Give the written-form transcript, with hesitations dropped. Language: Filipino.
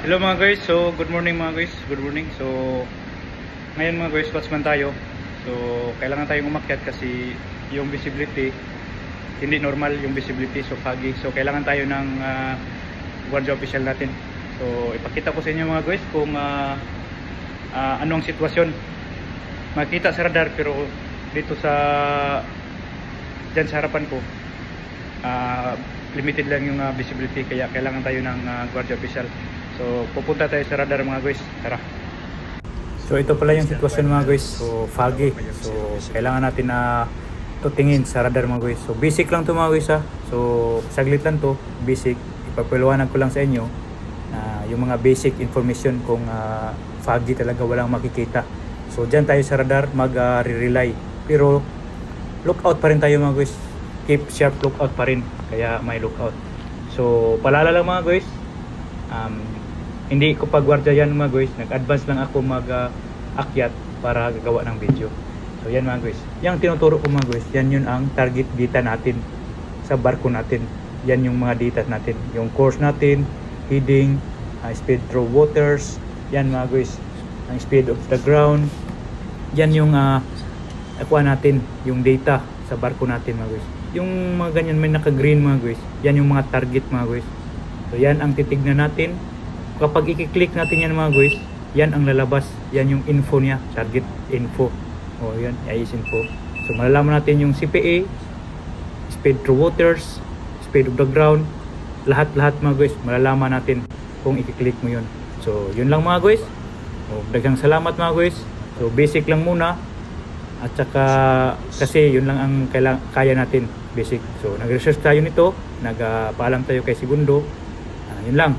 Hello mga guys, so good morning mga guys, good morning. So ngayon mga guys, watchman tayo. So kailangan tayong umakyat kasi yung visibility hindi normal, yung visibility so foggy. So kailangan tayo ng guardia official natin. So ipakita ko sa inyo mga guys kung ano ang sitwasyon. Makita sa radar pero dito sa dyan sa harapan ko limited lang yung visibility, kaya kailangan tayo ng guardia official. So pupunta tayo sa radar mga guys, tara. So ito pala yung sitwasyon mga guys, so foggy. So kailangan natin na tingin sa radar mga guys. So basic lang to mga guys ha. So saglit lang to, basic. Ipapaliwanag ko lang sa inyo yung mga basic information kung foggy talaga walang makikita. So dyan tayo sa radar mag-rely. Pero lookout pa rin tayo mga guys. Keep sharp lookout pa rin, kaya may lookout. So palala lang mga guys, hindi ko pagwardya yan mga guys, nag-advance lang ako mag-akyat para gagawa ng video. So yan mga guys, yung tinuturo ko mga guys, yan yun ang target data natin sa barko natin. Yan yung mga data natin, yung course natin, heading, speed through waters, yan mga guys, ang speed of the ground. Yan yung nakuha natin, yung data sa barko natin mga guys. Yung mga ganyan may naka-green mga guys, yan yung mga target mga guys. So yan ang titignan natin. Kapag i-click natin yan mga guys, yan ang lalabas, yan yung info niya, target info. O yan, is info. So malalaman natin yung CPA, speed through waters, speed of the ground, lahat-lahat mga guys, malalaman natin kung i-click mo yun. So yun lang mga guys. So daghang salamat mga guys. So basic lang muna. At saka kasi yun lang ang kaya natin, basic. So nag-research tayo nito, nagpaalam tayo kay Segundo. Yun lang.